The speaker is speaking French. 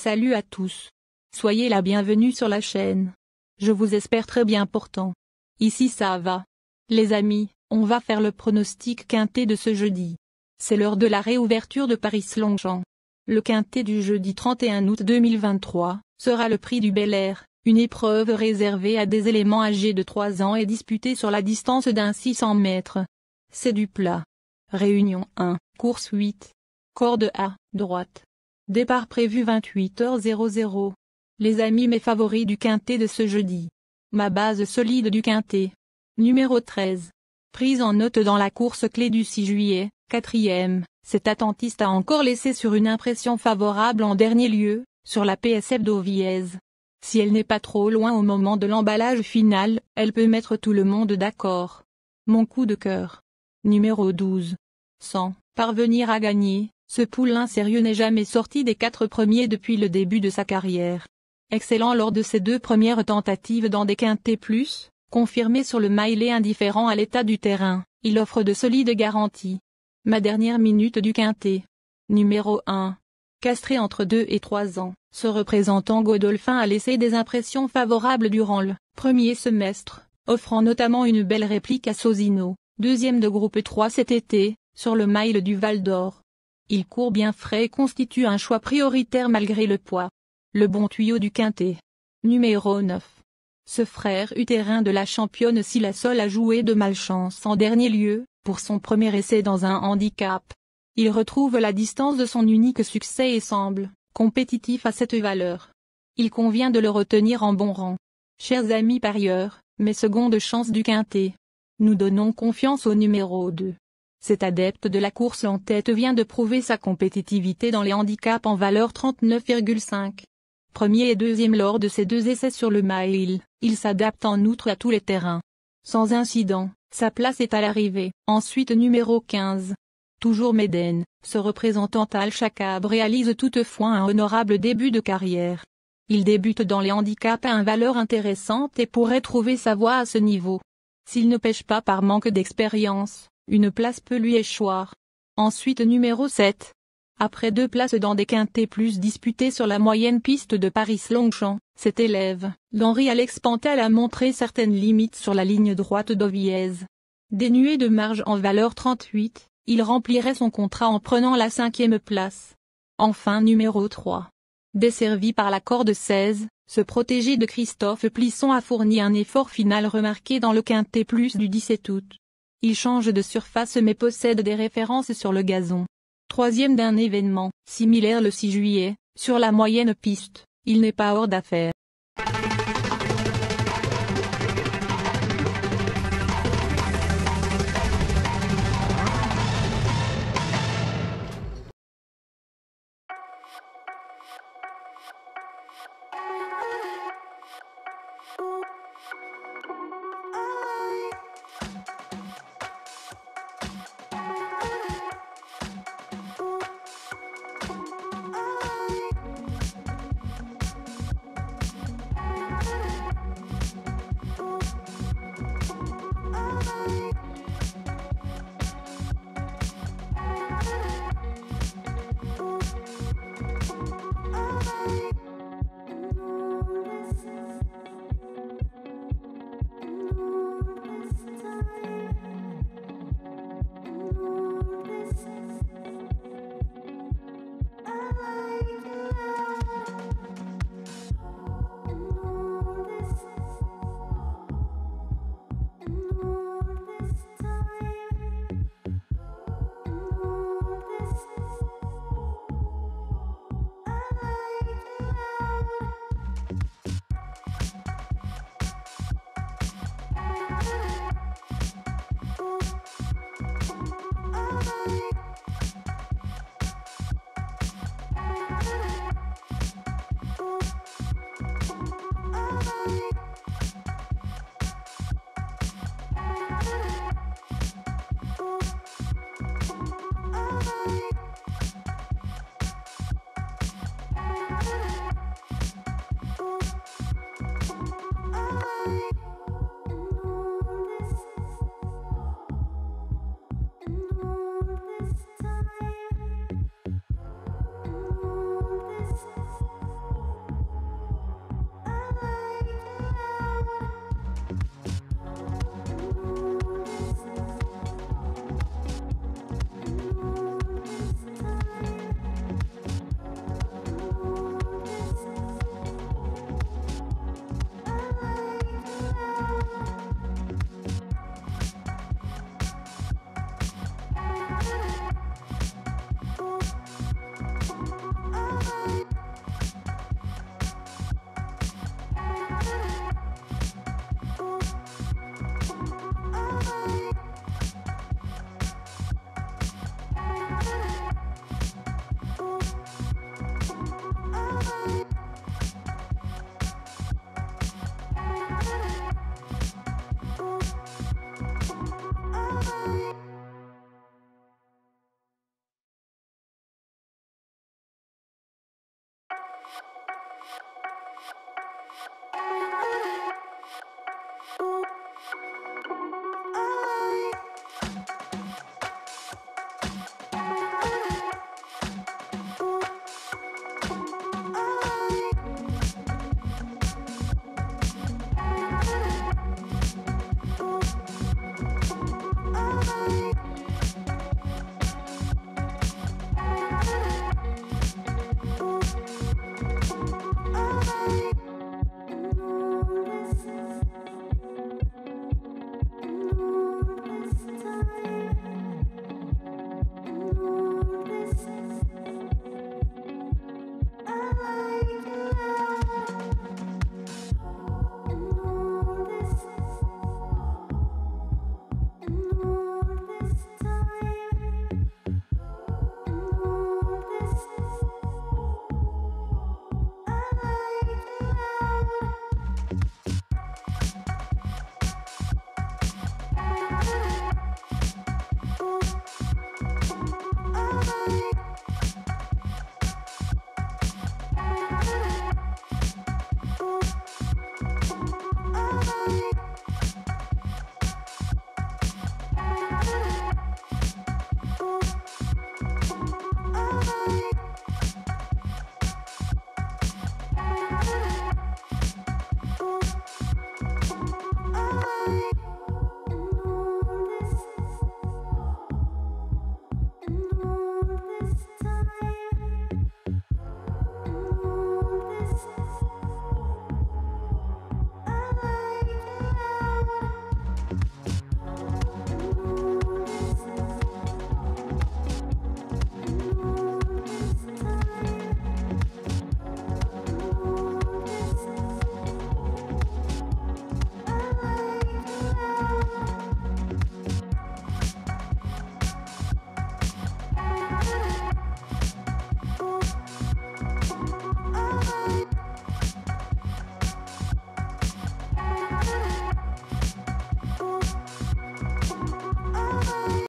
Salut à tous. Soyez la bienvenue sur la chaîne. Je vous espère très bien pourtant. Ici ça va. Les amis, on va faire le pronostic quintet de ce jeudi. C'est l'heure de la réouverture de Paris-Longchamp. Le quintet du jeudi 31 août 2023 sera le prix du Bel Air, une épreuve réservée à des éléments âgés de 3 ans et disputée sur la distance d'un 600 mètres. C'est du plat. Réunion 1, course 8. Corde A, droite. Départ prévu 28h00. Les amis, mes favoris du quintet de ce jeudi. Ma base solide du quintet. Numéro 13. Prise en note dans la course clé du 6 juillet, 4e, cet attentiste a encore laissé sur une impression favorable en dernier lieu, sur la PSF d'Auviez. Si elle n'est pas trop loin au moment de l'emballage final, elle peut mettre tout le monde d'accord. Mon coup de cœur. Numéro 12. Sans parvenir à gagner, ce poulain sérieux n'est jamais sorti des 4 premiers depuis le début de sa carrière. Excellent lors de ses 2 premières tentatives dans des quintets plus, confirmé sur le mile et indifférent à l'état du terrain, il offre de solides garanties. Ma dernière minute du quintet. Numéro 1. Castré entre 2 et 3 ans, ce représentant Godolphin a laissé des impressions favorables durant le premier semestre, offrant notamment une belle réplique à Sosino, deuxième de groupe 3 cet été, sur le mile du Val d'Or. Il court bien frais et constitue un choix prioritaire malgré le poids. Le bon tuyau du quintet. Numéro 9. Ce frère utérin de la championne Silasol a joué de malchance en dernier lieu, pour son premier essai dans un handicap. Il retrouve la distance de son unique succès et semble compétitif à cette valeur. Il convient de le retenir en bon rang. Chers amis parieurs, mes secondes chances du quintet. Nous donnons confiance au numéro 2. Cet adepte de la course en tête vient de prouver sa compétitivité dans les handicaps en valeur 39,5. Premier et deuxième lors de ses 2 essais sur le mile, il s'adapte en outre à tous les terrains. Sans incident, sa place est à l'arrivée. Ensuite numéro 15. Toujours Médène, ce représentant Al Shakab réalise toutefois un honorable début de carrière. Il débute dans les handicaps à une valeur intéressante et pourrait trouver sa voie à ce niveau. S'il ne pêche pas par manque d'expérience, une place peut lui échoir. Ensuite numéro 7. Après 2 places dans des quintets plus disputés sur la moyenne piste de Paris-Longchamp, cet élève, d'Henri Alex Pantel a montré certaines limites sur la ligne droite d'Auviez. Dénué de marge en valeur 38, il remplirait son contrat en prenant la 5e place. Enfin numéro 3. Desservi par la corde 16, ce protégé de Christophe Plisson a fourni un effort final remarqué dans le quintet plus du 17 août. Il change de surface mais possède des références sur le gazon. 3e d'un événement similaire le 6 juillet, sur la moyenne piste, il n'est pas hors d'affaire. Bye.